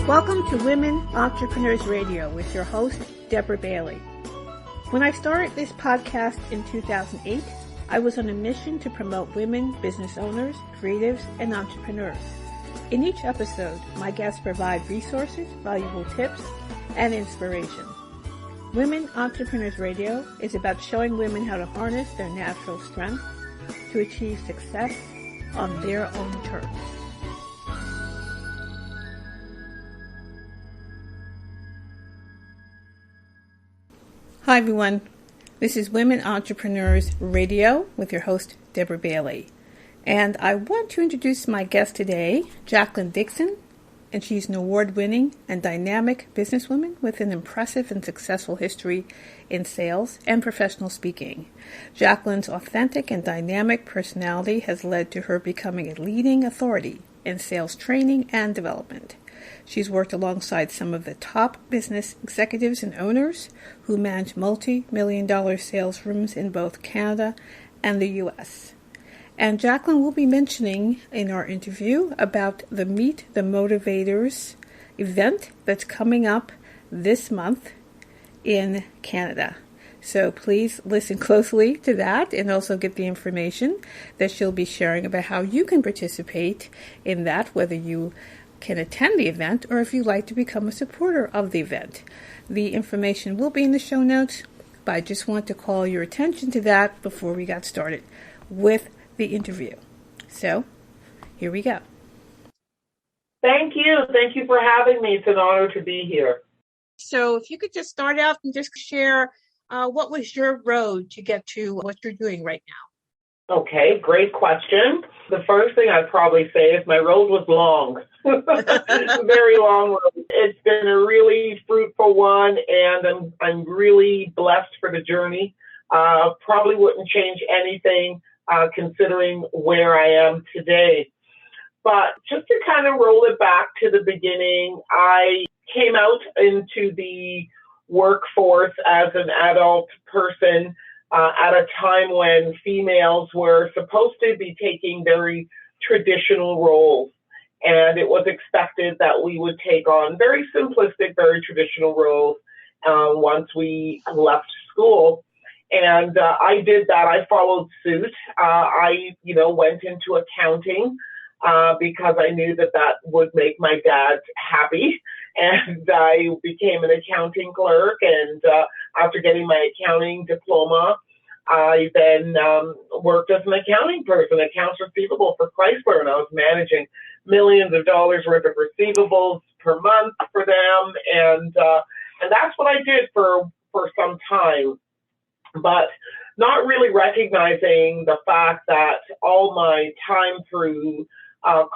Welcome to Women Entrepreneurs Radio with your host, Deborah Bailey. When I started this podcast in 2008, I was on a mission to promote women business owners, creatives, and entrepreneurs. In each episode, my guests provide resources, valuable tips, and inspiration. Women Entrepreneurs Radio is about showing women how to harness their natural strength to achieve success on their own terms. Hi everyone, this is Women Entrepreneurs Radio with your host, Deborah Bailey. And I want to introduce my guest today, Jacqueline Dixon, and she's an award-winning and dynamic businesswoman with an impressive and successful history in sales and professional speaking. Jacqueline's authentic and dynamic personality has led to her becoming a leading authority in sales training and development. She's worked alongside some of the top business executives and owners who manage multi-million-dollar sales rooms in both Canada and the U.S. And Jacqueline will be mentioning in our interview about the Meet the Motivators event that's coming up this month in Canada. So please listen closely to that and also get the information that she'll be sharing about how you can participate in that, whether you can attend the event or if you'd like to become a supporter of the event. The information will be in the show notes, but I just want to call your attention to that before we got started with the interview. So, here we go. Thank you. Thank you for having me. It's an honor to be here. So, if you could just start out and just share what was your road to get to what you're doing right now? Okay, great question. The first thing I'd probably say is my road was long. Very long road. It's been a really fruitful one, and I'm really blessed for the journey. Probably wouldn't change anything considering where I am today. But just to kind of roll it back to the beginning, I came out into the workforce as an adult person at a time when females were supposed to be taking very traditional roles. And it was expected that we would take on very simplistic, very traditional roles once we left school. And I did that. I followed suit. I went into accounting because I knew that would make my dad happy. And I became an accounting clerk. And after getting my accounting diploma, I then worked as an accounting person, accounts receivable for Chrysler, and I was managing millions of dollars worth of receivables per month for them. And that's what I did for some time, but not really recognizing the fact that all my time through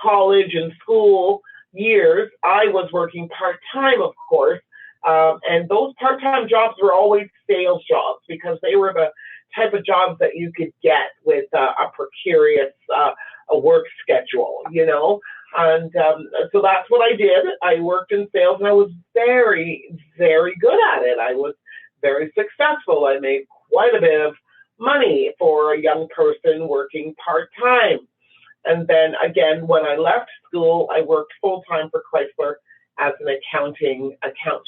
college and school years, I was working part-time, of course, and those part-time jobs were always sales jobs because they were the type of jobs that you could get with a precarious a work schedule, and so that's what I did. I worked in sales, and I was very, very good at it. I was very successful. I made quite a bit of money for a young person working part-time. And then again, when I left school, I worked full-time for Chrysler as an accounts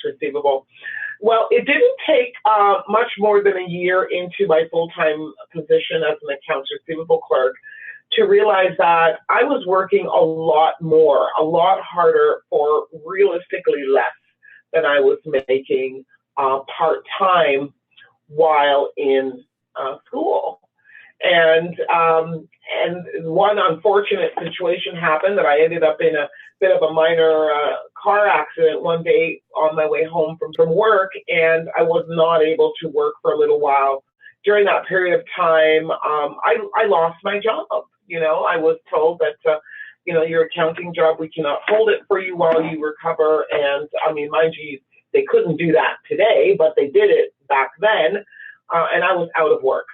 receivable. Well, it didn't take much more than a year into my full-time position as an accounts receivable clerk to realize that I was working a lot more, a lot harder for realistically less than I was making part-time while in school. And one unfortunate situation happened that I ended up in a bit of a minor car accident one day on my way home from work, and I was not able to work for a little while. During that period of time, I lost my job. I was told that, your accounting job, we cannot hold it for you while you recover. And I mean, mind you, they couldn't do that today, but they did it back then. And I was out of work.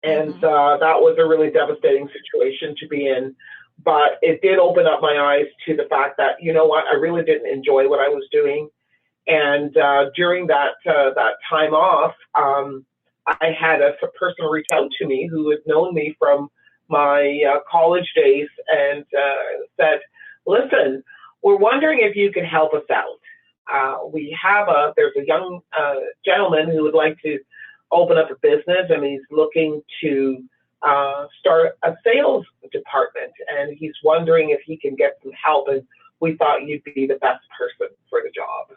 And that was a really devastating situation to be in. But it did open up my eyes to the fact that, I really didn't enjoy what I was doing. And during that time off, I had a person reach out to me who had known me from my college days and said, listen, we're wondering if you could help us out. There's a young gentleman who would like to open up a business, and he's looking to start a sales department, and he's wondering if he can get some help, and we thought you'd be the best person for the job.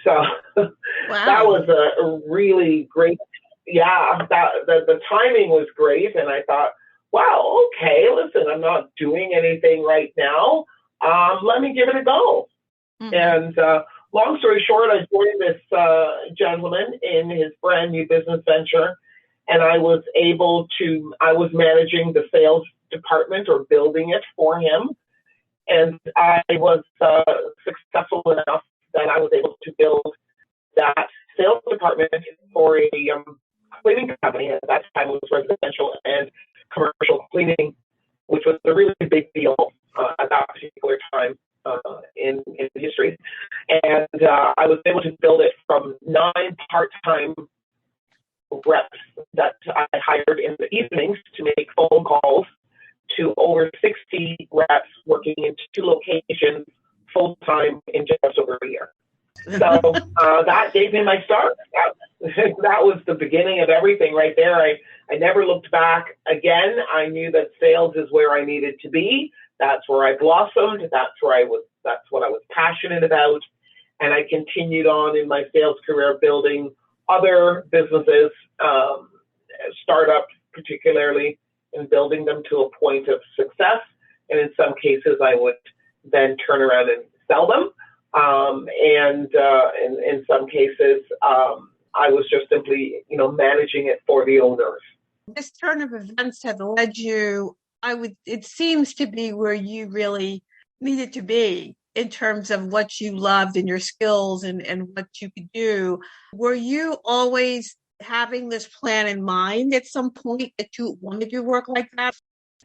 So Wow. That was a really great, the timing was great, and I thought, wow, okay, listen, I'm not doing anything right now. Let me give it a go. Mm-hmm. And long story short, I joined this gentleman in his brand new business venture, and I was managing the sales department, or building it for him. And I was successful enough that I was able to build that sales department for a cleaning company. At that time, it was residential and commercial cleaning, which was a really big deal at that particular time in history. And I was able to build it from 9 part-time reps that I hired in the evenings to make phone calls to over 60 reps working in 2 locations full-time in just over a year. So that gave me my start. That was the beginning of everything right there. I never looked back again. I knew that sales is where I needed to be. That's where I blossomed. That's what I was passionate about. And I continued on in my sales career building other businesses, startups particularly, and building them to a point of success. And in some cases, I would then turn around and sell them. And in some cases, I was just simply, managing it for the owners. This turn of events have led you, it seems to be where you really needed to be in terms of what you loved and your skills and what you could do. Were you always having this plan in mind at some point that you wanted to work like that?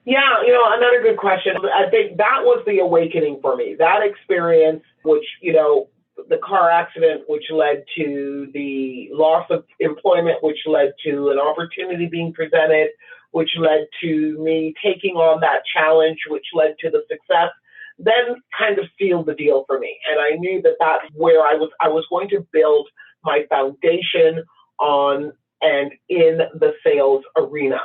Yeah, another good question. I think that was the awakening for me. That experience, which, the car accident, which led to the loss of employment, which led to an opportunity being presented, which led to me taking on that challenge, which led to the success, then kind of sealed the deal for me. And I knew that that's where I was going to build my foundation on and in the sales arena.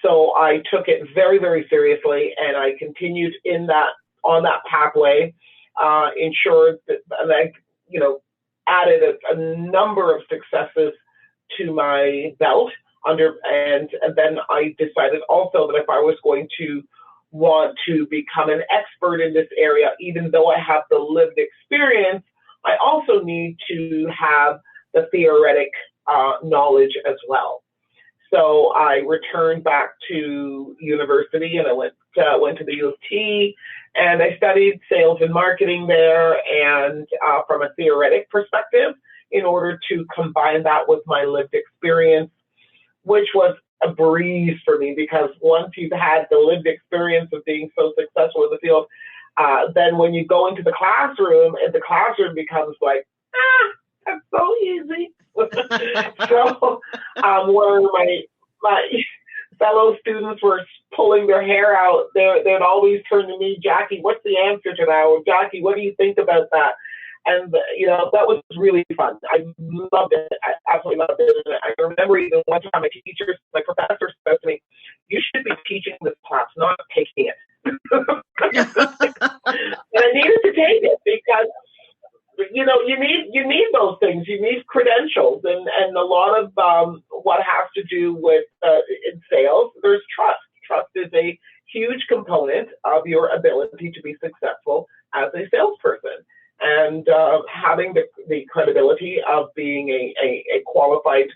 So I took it very, very seriously, and I continued on that pathway, ensured that, and I, added a number of successes to my belt and then I decided also that if I was going to want to become an expert in this area, even though I have the lived experience, I also need to have the theoretic knowledge as well. So I returned back to university, and I went to the U of T, and I studied sales and marketing there, and from a theoretic perspective, in order to combine that with my lived experience, which was a breeze for me, because once you've had the lived experience of being so successful in the field, then when you go into the classroom, and the classroom becomes like, that's so easy. So where my fellow students were pulling their hair out, they'd always turn to me, Jackie, what's the answer to that? Or Jackie, what do you think about that? And, that was really fun. I loved it. I absolutely loved it. And I remember even one time my professor said to me, you should be teaching this class, not taking it. And I needed to take it because, you need those things. You need credentials, and a lot of what has to do with in sales, there's trust. Trust is a huge component of your ability to be successful as a salesperson. And having the credibility of being a qualified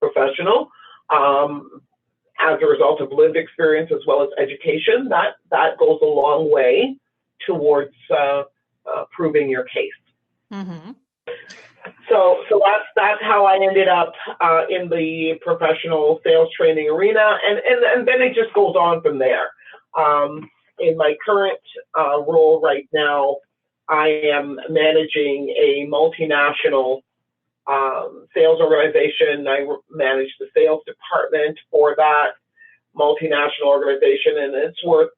professional as a result of lived experience as well as education, that goes a long way towards proving your case. Mm-hmm. So that's how I ended up in the professional sales training arena, and then it just goes on from there. In my current role right now, I am managing a multinational sales organization. I manage the sales department for that multinational organization, and it's worth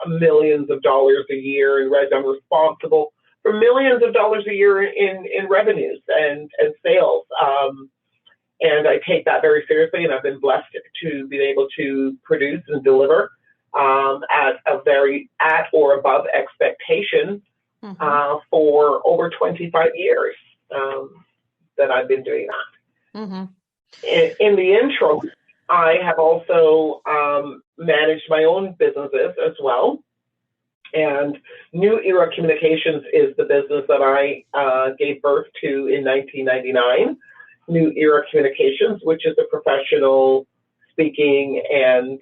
millions of dollars a year in revenue. I'm responsible for millions of dollars a year in revenues and sales. And I take that very seriously, and I've been blessed to be able to produce and deliver at or above expectation for over 25 years that I've been doing that. Mm-hmm. In the intro, I have also managed my own businesses as well. And New Era Communications is the business that I gave birth to in 1999. New Era Communications, which is a professional speaking and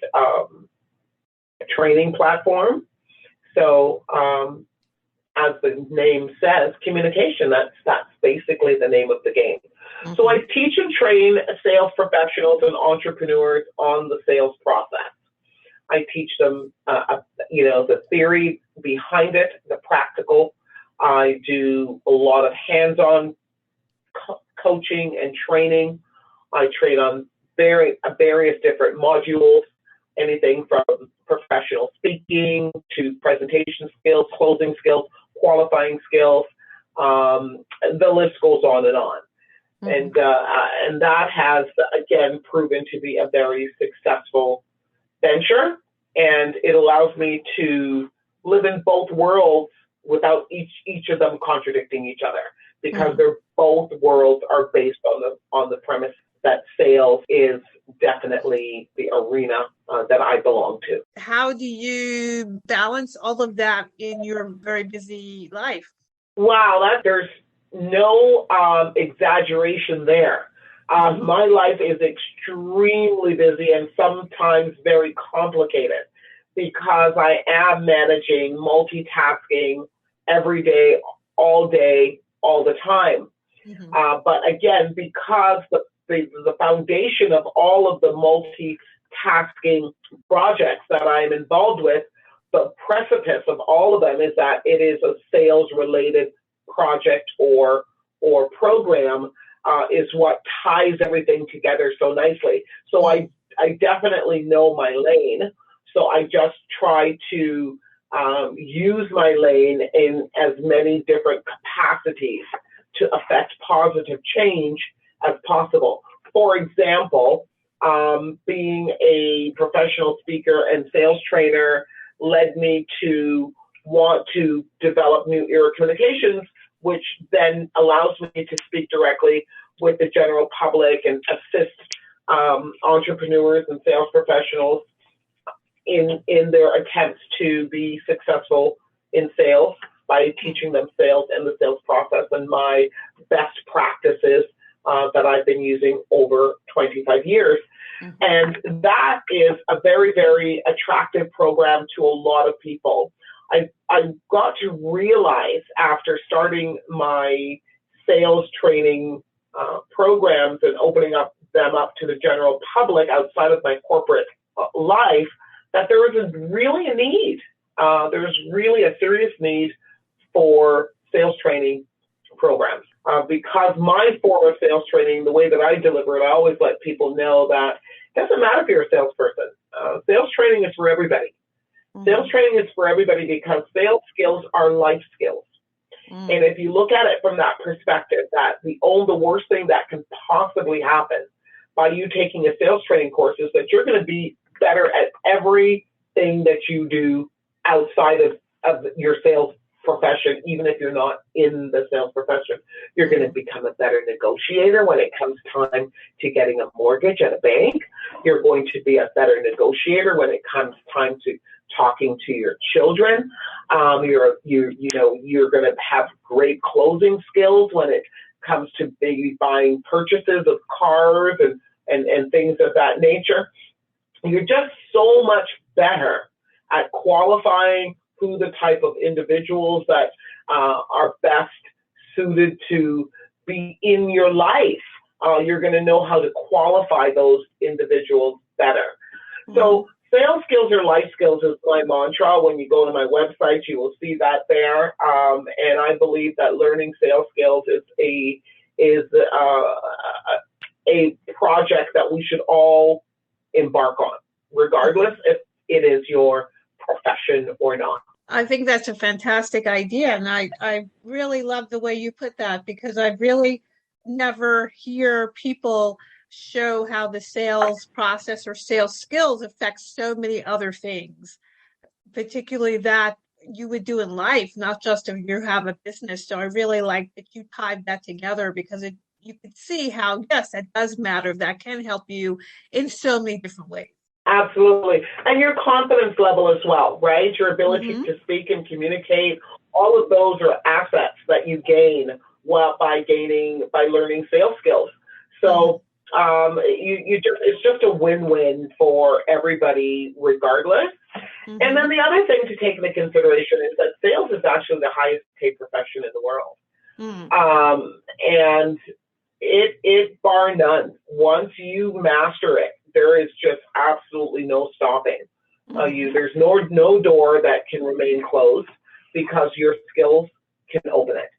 training platform. So, as the name says, communication, that's basically the name of the game. Mm-hmm. So I teach and train sales professionals and entrepreneurs on the sales process. I teach them, the theory behind it, the practical. I do a lot of hands-on coaching and training. I train on various different modules, anything from professional speaking to presentation skills, closing skills, qualifying skills. The list goes on and on. Mm-hmm. And that has, again, proven to be a very successful venture. And it allows me to live in both worlds without each of them contradicting each other, because they're both worlds are based on the premise that sales is definitely the arena that I belong to. How do you balance all of that in your very busy life? Wow, there's no exaggeration there. My life is extremely busy and sometimes very complicated because I am managing, multitasking every day, all the time. Mm-hmm. But again, because the foundation of all of the multitasking projects that I'm involved with, the precipice of all of them is that it is a sales-related project or program is what ties everything together so nicely. So I definitely know my lane. So I just try to use my lane in as many different capacities to affect positive change as possible. For example, being a professional speaker and sales trainer led me to want to develop New Era Communications, which then allows me to speak directly with the general public and assist entrepreneurs and sales professionals in their attempts to be successful in sales by teaching them sales and the sales process and my best practices that I've been using over 25 years. Mm-hmm. And that is a very, very attractive program to a lot of people. I got to realize after starting my sales training programs and opening them up to the general public outside of my corporate life that there was really a need. There's really a serious need for sales training programs. Because my form of sales training, the way that I deliver it, I always let people know that it doesn't matter if you're a salesperson. Sales training is for everybody. Mm-hmm. Sales training is for everybody because sales skills are life skills. Mm-hmm. And if you look at it from that perspective, that the worst thing that can possibly happen by you taking a sales training course is that you're going to be better at everything that you do outside of your sales profession, even if you're not in the sales profession. You're going to become a better negotiator when it comes time to getting a mortgage at a bank. You're going to be a better negotiator when it comes time to talking to your children. You're going to have great closing skills when it comes to maybe buying purchases of cars and things of that nature. You're just so much better at qualifying who the type of individuals that are best suited to be in your life. You're going to know how to qualify those individuals better. Mm-hmm. So sales skills are life skills is my mantra. When you go to my website, you will see that there. And I believe that learning sales skills is a project that we should all embark on, regardless if it is your profession or not. I think that's a fantastic idea. And I really love the way you put that, because I really never hear people show how the sales process or sales skills affects so many other things, particularly that you would do in life, not just if you have a business. So I really like that you tied that together, because you can see how, yes, that does matter. That can help you in so many different ways. Absolutely. And your confidence level as well, right? Your ability Mm-hmm. to speak and communicate, all of those are assets that you gain by learning sales skills. So it's just a win-win for everybody regardless. Mm-hmm. And then the other thing to take into consideration is that sales is actually the highest paid profession in the world. And it bar none. Once you master it, there is just absolutely no stopping you. There's no door that can remain closed because your skills can open it.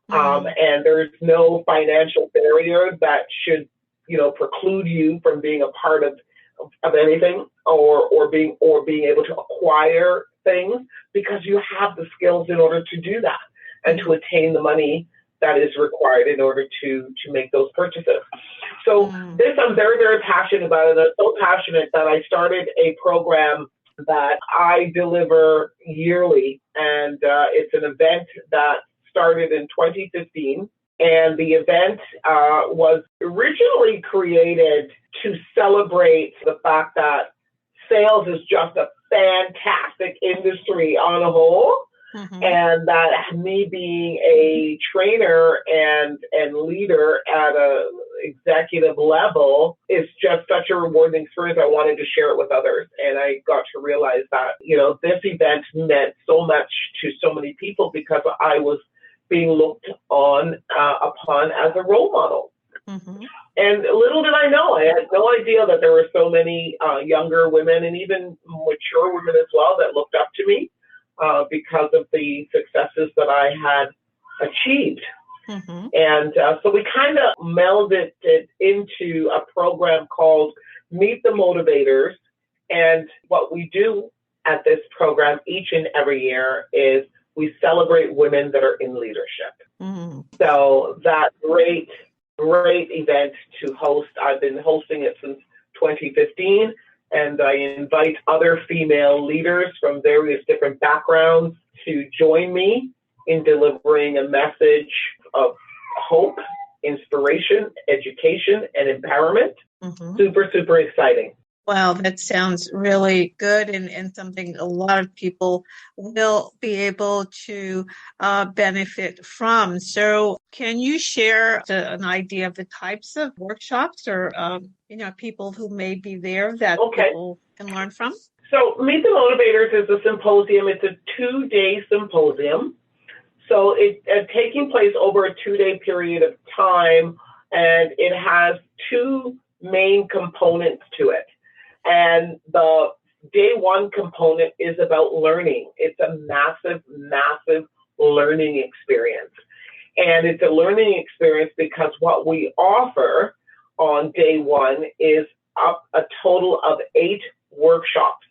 And there's no financial barrier that should, preclude you from being a part of anything or being able to acquire things, because you have the skills in order to do that and to attain the money that is required in order to make those purchases. So this, I'm very, very passionate about it. I'm so passionate that I started a program that I deliver yearly, and it's an event that started in 2015. And the event was originally created to celebrate the fact that sales is just a fantastic industry on a whole. And that me being a trainer and leader at a executive level is just such a rewarding experience. I wanted to share it with others. And I got to realize that, this event meant so much to so many people because I was being looked upon as a role model. And little did I know, I had no idea that there were so many younger women and even mature women as well that looked up to me because of the successes that I had achieved. And so we kind of melded it into a program called Meet the Motivators. And what we do at this program each and every year is we celebrate women that are in leadership. So that great event to host. I've been hosting it since 2015, and I invite other female leaders from various different backgrounds to join me in delivering a message of hope, inspiration, education, and empowerment. Super, super exciting. Wow, that sounds really good, and something a lot of people will be able to benefit from. So can you share an idea of the types of workshops or, people who may be there that people can learn from? So Meet the Motivators is a symposium. It's a 2-day symposium. So it's taking place over a 2-day period of time, and it has 2 main components to it. And the day 1 component is about learning. It's a massive, massive learning experience. And it's a learning experience because what we offer on day 1 is a total of 8 workshops.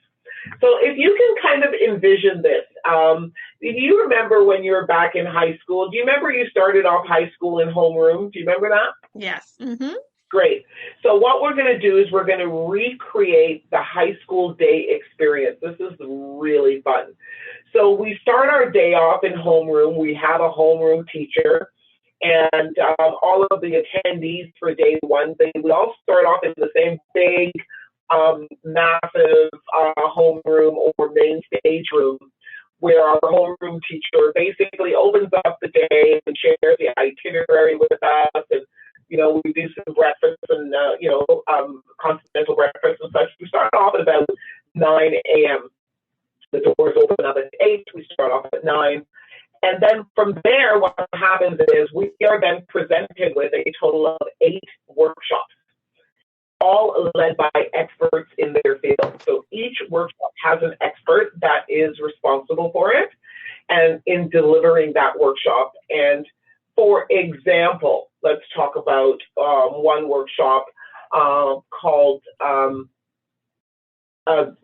So if you can kind of envision this, do you remember when you were back in high school? Do you remember you started off high school in homeroom? Do you remember that? Yes. Great. So what we're going to do is we're going to recreate the high school day experience. This is really fun. So we start our day off in homeroom. We have a homeroom teacher, and all of the attendees for day 1, we all start off in the same big, massive homeroom or main stage room, where our homeroom teacher basically opens up the day and shares the itinerary with us, and we do some breakfast and, continental breakfast and such. We start off at about 9 a.m. The doors open up at 8. We start off at 9. And then from there, what happens is we are then presented with a total of 8 workshops, all led by experts in their field. So each workshop has an expert that is responsible for it and in delivering that workshop. And for example, let's talk about one workshop called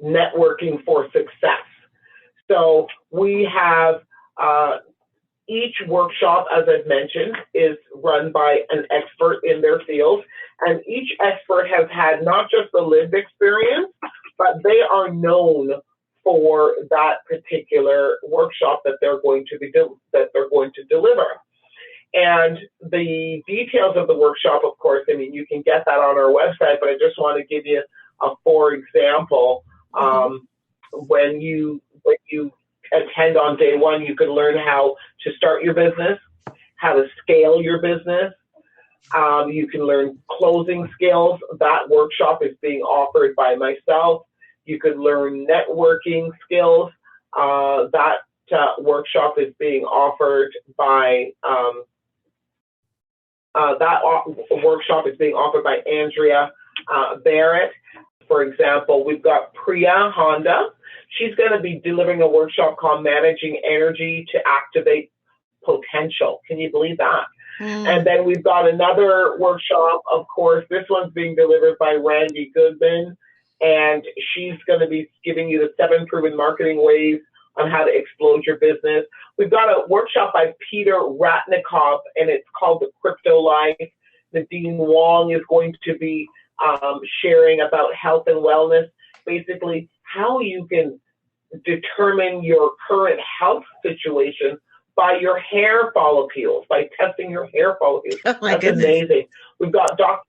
Networking for Success. So we have each workshop, as I've mentioned, is run by an expert in their field. And each expert has had not just the lived experience, but they are known for that particular workshop that they're going to deliver. And the details of the workshop, of course, I mean, you can get that on our website, but I just want to give you a for example. When you attend on day one, you can learn how to start your business, how to scale your business. You can learn closing skills. That workshop is being offered by myself. You could learn networking skills. That workshop is being offered by Andrea Barrett. For example, we've got Priya Honda. She's going to be delivering a workshop called Managing Energy to Activate Potential. Can you believe that? And then we've got another workshop, of course. This one's being delivered by Randy Goodman, and she's going to be giving you the 7 proven marketing ways on how to explode your business. We've got a workshop by Peter Ratnikov, and it's called The Crypto Life. Nadine Wong is going to be sharing about health and wellness, basically how you can determine your current health situation by your hair follicles, by testing your hair follicles. Oh my That's goodness. amazing. We've got Dr.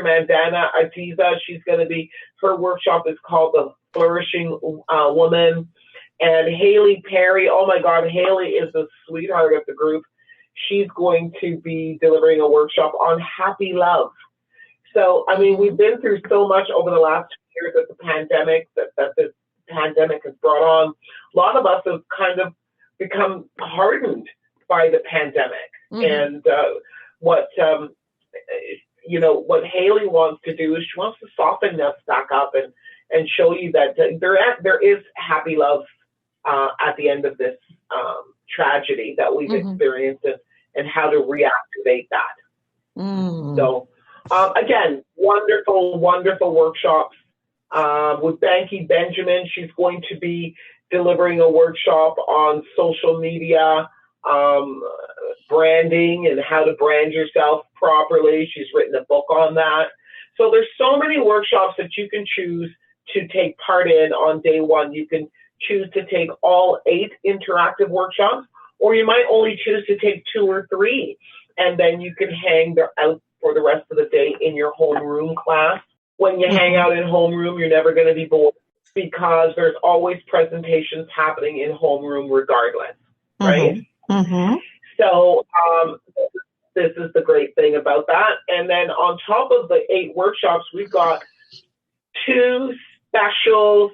Mandana Atiza. She's going to be, her workshop is called The Flourishing Woman. And Haley Perry, oh my God, Haley is the sweetheart of the group. She's going to be delivering a workshop on happy love. So, I mean, we've been through so much over the last 2 years that the pandemic, that this pandemic has brought on. A lot of us have kind of become hardened by the pandemic. And what Haley wants to do is she wants to soften us back up and show you that there is happy love at the end of this tragedy that we've experienced, and how to reactivate that. So, again, wonderful, wonderful workshops. With Banky Benjamin, she's going to be delivering a workshop on social media, branding, and how to brand yourself properly. She's written a book on that. So there's so many workshops that you can choose to take part in on day one. You can choose to take all 8 interactive workshops, or you might only choose to take 2 or 3, and then you can hang out for the rest of the day in your homeroom class. When you hang out in homeroom, you're never going to be bored, because there's always presentations happening in homeroom regardless, right? So this is the great thing about that. And then on top of the 8 workshops, we've got 2 special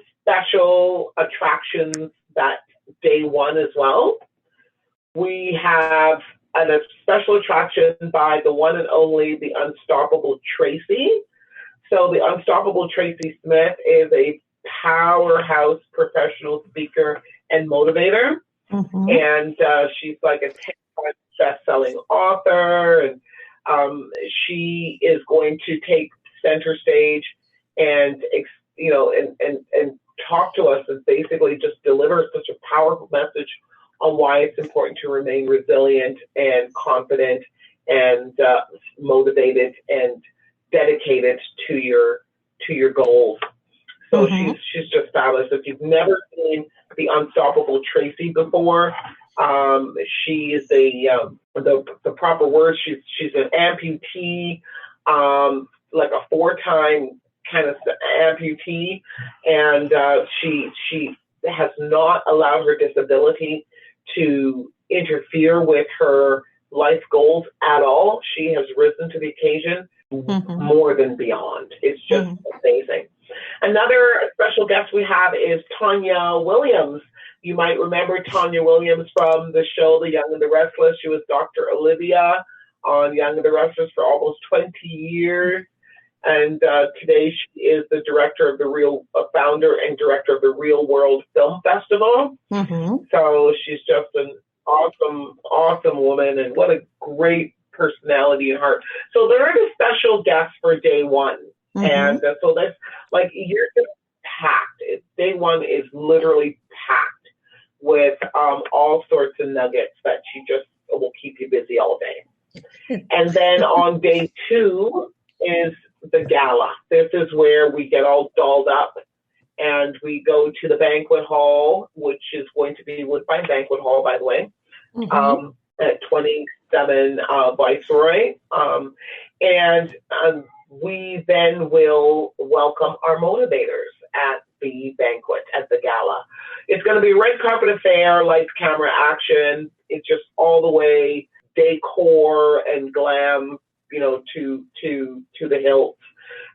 attractions that day one as well. We have a special attraction by the one and only, the Unstoppable Tracy. So the Unstoppable Tracy Smith is a powerhouse professional speaker and motivator. And she's like a 10-time best-selling author. And she is going to take center stage and talk to us, and basically just deliver such a powerful message on why it's important to remain resilient and confident and motivated and dedicated to your goals. So she's just fabulous. If you've never seen the Unstoppable Tracy before, she is the proper word. She's an amputee, like a 4-time kind of amputee, and she has not allowed her disability to interfere with her life goals at all. She has risen to the occasion more than beyond. It's just amazing. Another special guest we have is Tanya Williams. You might remember Tanya Williams from the show The Young and the Restless. She was Dr. Olivia on Young and the Restless for almost 20 years. And today she is the founder and director of the Real World Film Festival. So she's just an awesome woman, and what a great personality and heart. So they're the special guests for day one. And so that's like, you're just packed. Day one is literally packed with all sorts of nuggets that she just will keep you busy all day. And then on day two is the gala. This is where we get all dolled up and we go to the banquet hall, which is going to be Woodbine Banquet Hall, by the way, at 27 Viceroy. And we then will welcome our motivators at the banquet, at the gala. It's going to be a red carpet affair, lights, camera, action. It's just all the way decor and glam, to the hilt.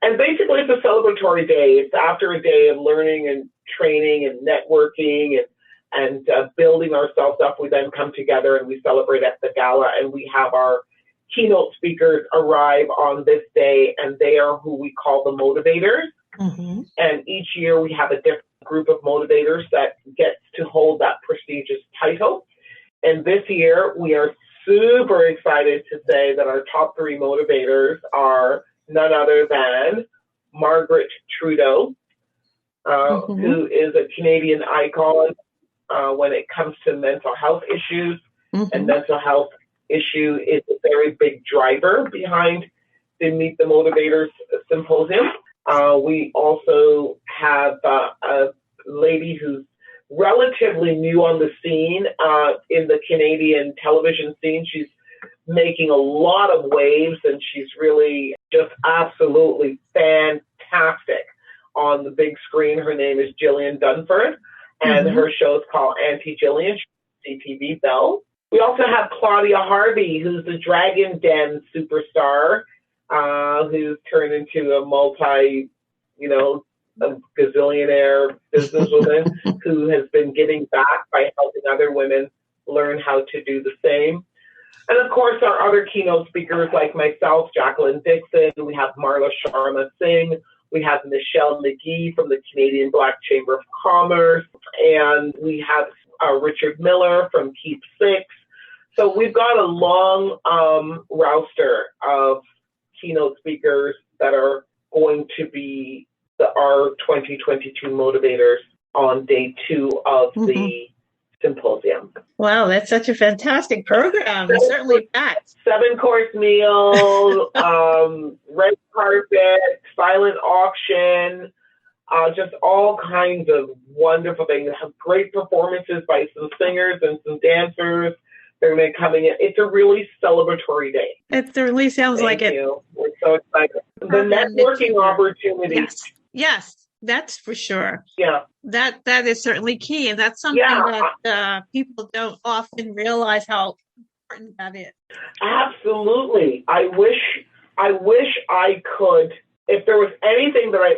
And basically, it's a celebratory day. It's after a day of learning and training and networking and building ourselves up. We then come together and we celebrate at the gala, and we have our keynote speakers arrive on this day, and they are who we call the Motivators. Mm-hmm. And each year we have a different group of motivators that gets to hold that prestigious title. And this year we are super excited to say that our top three motivators are none other than Margaret Trudeau, who is a Canadian icon when it comes to mental health issues. And mental health issue is a very big driver behind the Meet the Motivators Symposium. We also have a lady who's relatively new on the scene in the Canadian television scene. She's making a lot of waves, and she's really just absolutely fantastic on the big screen. Her name is Jillian Danford, and her show is called Auntie, Jillian. She's a CTV Belle. We also have Claudia Harvey, who's the Dragon Den superstar, who's turned into a a gazillionaire businesswoman who has been giving back by helping other women learn how to do the same. And of course, our other keynote speakers like myself, Jacqueline Dixon, we have Marla Sharma Singh, we have Michelle McGee from the Canadian Black Chamber of Commerce, and we have Richard Miller from Keep Six. So we've got a long roster of keynote speakers that are going to be our 2022 motivators on day two of the symposium. Wow, that's such a fantastic program. Certainly packed. 7-course meal, red carpet, silent auction, just all kinds of wonderful things. Great performances by some singers and some dancers. They're going to be coming in. It's a really celebratory day. It certainly sounds like it. We're so excited. The networking opportunities. Yes, that's for sure. Yeah. That is certainly key. And that's something that people don't often realize how important that is. Absolutely. I wish I could, if there was anything that I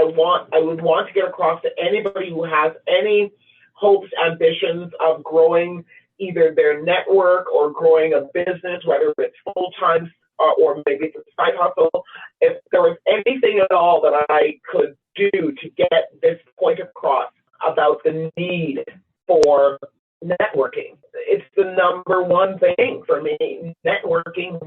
would want to get across to anybody who has any hopes, ambitions of growing either their network or growing a business, whether it's full-time or maybe it's a side hustle. If there was anything at all that I could do to get this point across about the need for networking, it's the number one thing for me. Networking,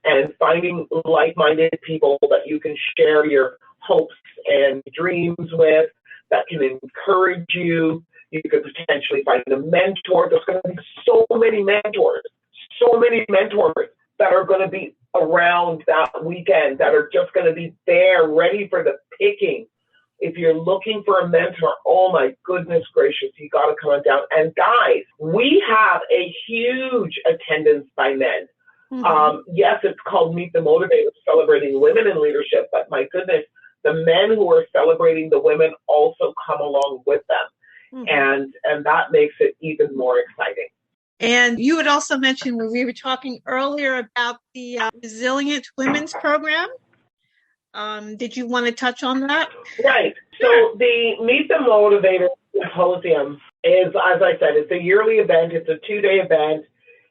and finding like-minded people that you can share your hopes and dreams with, that can encourage you. You could potentially find a mentor. There's going to be so many mentors that are going to be around that weekend, that are just going to be there ready for the picking. If you're looking for a mentor, oh my goodness gracious, you got to come on down. And guys, we have a huge attendance by men. Yes, it's called Meet the Motivators, celebrating women in leadership, but my goodness, the men who are celebrating the women also come along with them. And that makes it even more exciting. And you had also mentioned when we were talking earlier about the Resilient Women's Program. Did you want to touch on that? Right. So the Meet the Motivators Symposium is, as I said, it's a yearly event. It's a 2-day event.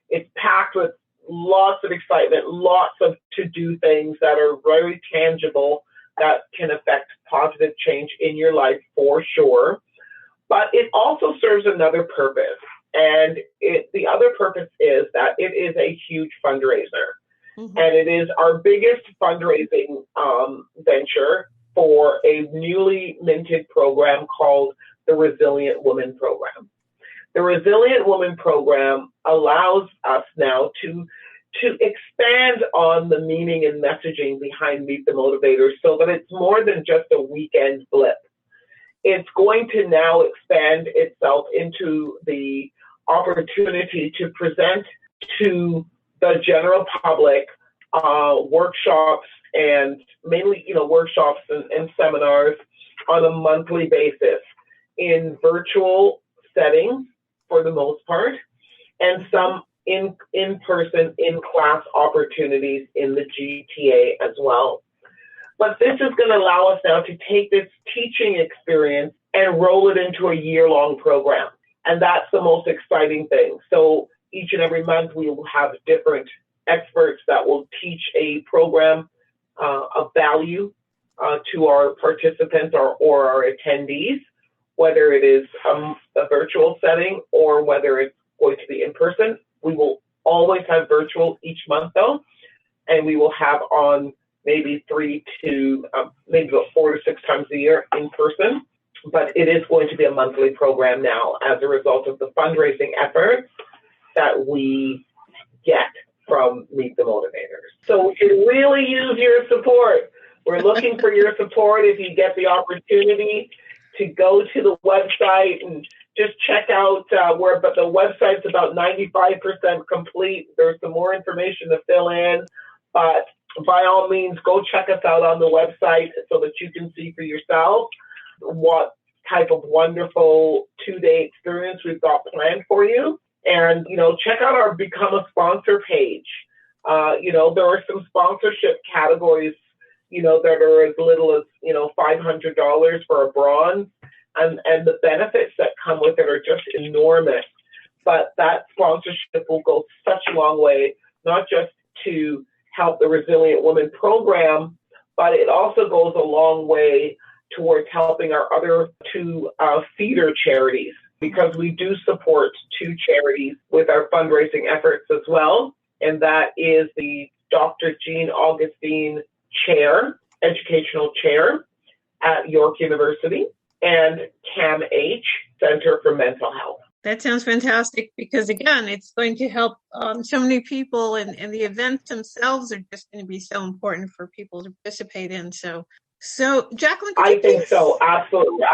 It's packed with lots of excitement, lots of to-do things that are very tangible that can affect positive change in your life for sure. But it also serves another purpose. And the other purpose is that it is a huge fundraiser. And it is our biggest fundraising venture for a newly minted program called the Resilient Woman Program. The Resilient Woman Program allows us now to expand on the meaning and messaging behind Meet the Motivators so that it's more than just a weekend blip. It's going to now expand itself into the opportunity to present to the general public workshops and mainly, workshops and seminars on a monthly basis in virtual settings for the most part, and some in-person, in-class opportunities in the GTA as well. But this is going to allow us now to take this teaching experience and roll it into a year-long program. And that's the most exciting thing. So each and every month we will have different experts that will teach a program of value to our participants or our attendees, whether it is a virtual setting or whether it's going to be in person. We will always have virtual each month though, and we will have on maybe maybe about 4 to 6 times a year in person. But it is going to be a monthly program now as a result of the fundraising efforts that we get from Meet the Motivators. So we can really use your support. We're looking for your support if you get the opportunity to go to the website and just check out but the website's about 95% complete. There's some more information to fill in, but by all means, go check us out on the website so that you can see for yourself what type of wonderful 2-day experience we've got planned for you. And, check out our Become a Sponsor page. There are some sponsorship categories, that are as little as, $500 for a bronze. And the benefits that come with it are just enormous. But that sponsorship will go such a long way, not just to help the Resilient Women program, but it also goes a long way towards helping our other 2 feeder charities, because we do support 2 charities with our fundraising efforts as well. And that is the Dr. Jean Augustine Chair, Educational Chair at York University, and CAMH, Center for Mental Health. That sounds fantastic because, again, it's going to help so many people, and the events themselves are just going to be so important for people to participate in. So Jacqueline, I think so. Absolutely.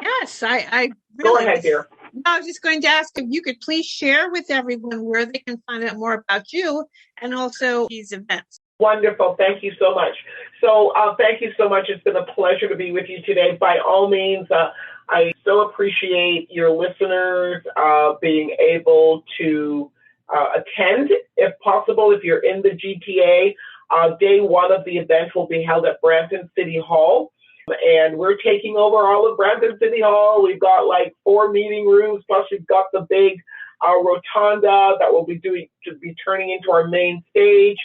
Yes, I really. Go ahead, dear. I was just going to ask if you could please share with everyone where they can find out more about you and also these events. Wonderful. Thank you so much. So thank you so much. It's been a pleasure to be with you today. By all means, I so appreciate your listeners being able to attend, if possible, if you're in the GTA. Day 1 of the event will be held at Brampton City Hall. And we're taking over all of Brampton City Hall. We've got like 4 meeting rooms, plus we've got the big rotunda that will be turning into our main stage.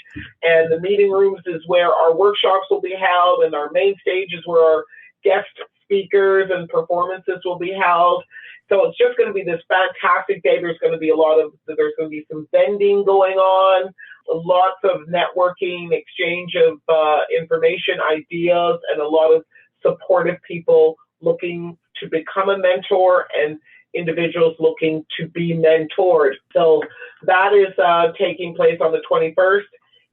And the meeting rooms is where our workshops will be held, and our main stage is where our guest speakers and performances will be held. So it's just going to be this fantastic day. There's going to be some vending going on, lots of networking, exchange of information, ideas, and a lot of supportive people looking to become a mentor and individuals looking to be mentored. So that is taking place on the 21st.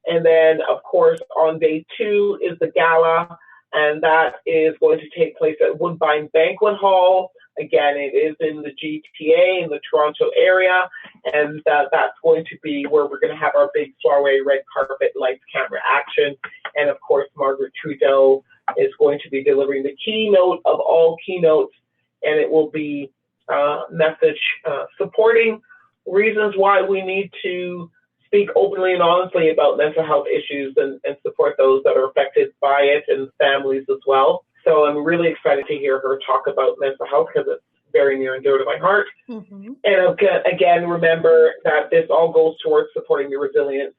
And then, of course, on day 2 is the gala, and that is going to take place at Woodbine Banquet Hall. Again, it is in the GTA in the Toronto area, and that's going to be where we're going to have our big soiree, red carpet, lights, camera, action. And of course, Margaret Trudeau is going to be delivering the keynote of all keynotes, and it will be message supporting reasons why we need to speak openly and honestly about mental health issues and support those that are affected by it and families as well. So I'm really excited to hear her talk about mental health because it's very near and dear to my heart. Mm-hmm. And again, remember that this all goes towards supporting the Resilient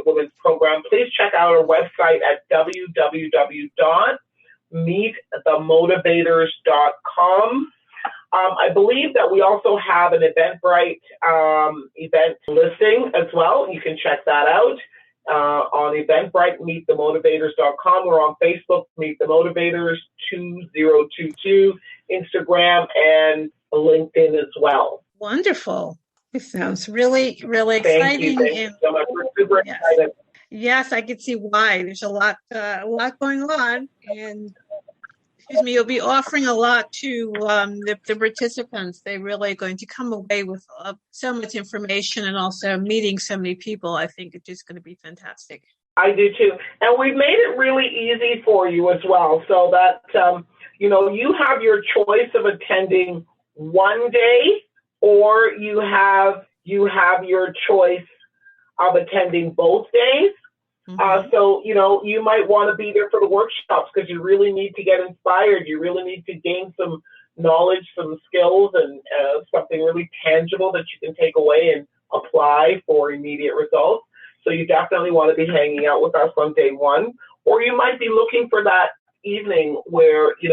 Women's Program. Please check out our website at www.meetthemotivators.com. I believe that we also have an Eventbrite event listing as well. You can check that out. on Eventbrite, meetthemotivators.com. We're on Facebook, Meet the Motivators 2022, Instagram, and LinkedIn as well. Wonderful. This sounds really, really exciting. Thank you so much. We're super excited. Yes, I can see why. There's a lot going on, and you'll be offering a lot to the participants. They're really going to come away with so much information, and also meeting so many people. I think it's just going to be fantastic. I do too, and we've made it really easy for you as well, so that you have your choice of attending one day, or you have your choice of attending both days. So, you might want to be there for the workshops because you really need to get inspired. You really need to gain some knowledge, some skills, and something really tangible that you can take away and apply for immediate results. So you definitely want to be hanging out with us on day one. Or you might be looking for that evening where, you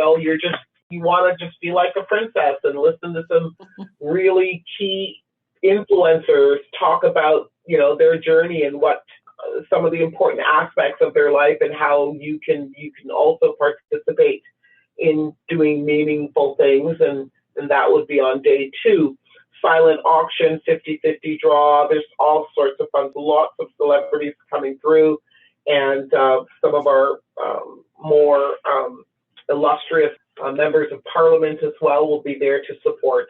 want to just feel like a princess and listen to some really key influencers talk about, their journey and what some of the important aspects of their life, and how you can also participate in doing meaningful things. And that would be on day two. Silent auction, 50-50 draw. There's all sorts of fun. Lots of celebrities coming through, and some of our more illustrious members of Parliament as well will be there to support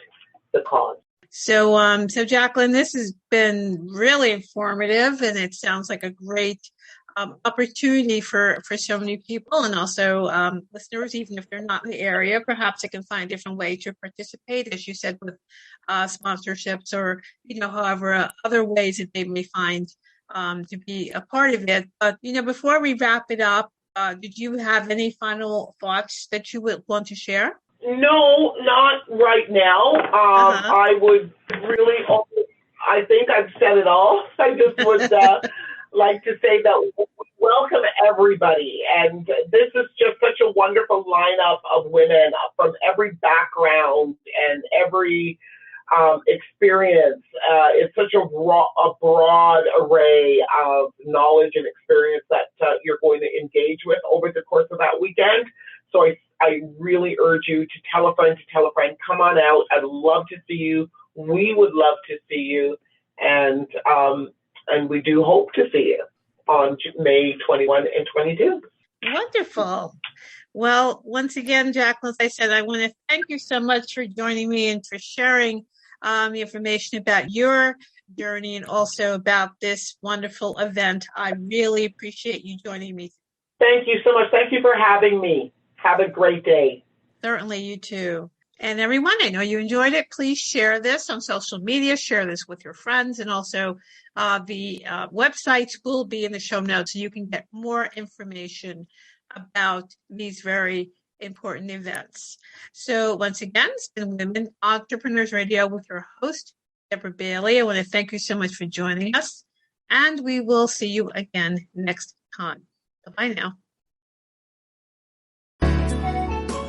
the cause. So, Jacqueline, this has been really informative, and it sounds like a great opportunity for so many people, and also listeners, even if they're not in the area, perhaps they can find a different way to participate, as you said, with sponsorships or, however, other ways that they may find to be a part of it. But, before we wrap it up, did you have any final thoughts that you would want to share? No, not right now. I would really, I think I've said it all. I just would like to say that we welcome everybody. And this is just such a wonderful lineup of women from every background and every experience. It's such a broad array of knowledge and experience that you're going to engage with over the course of that weekend. So I really urge you to tell a friend, come on out. I'd love to see you. We would love to see you. And we do hope to see you on May 21 and 22. Wonderful. Well, once again, Jacqueline, as I said, I want to thank you so much for joining me and for sharing the information about your journey and also about this wonderful event. I really appreciate you joining me. Thank you so much. Thank you for having me. Have a great day. Certainly, you too. And everyone, I know you enjoyed it. Please share this on social media. Share this with your friends. And also the websites will be in the show notes so you can get more information about these very important events. So once again, it's been Women Entrepreneurs Radio with your host, Deborah Bailey. I want to thank you so much for joining us. And we will see you again next time. Bye now.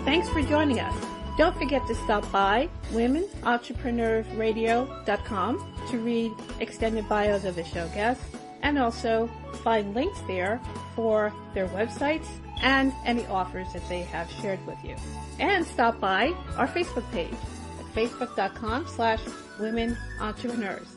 Thanks for joining us. Don't forget to stop by womenentrepreneursradio.com to read extended bios of the show guests and also find links there for their websites and any offers that they have shared with you. And stop by our Facebook page at facebook.com/womenentrepreneurs.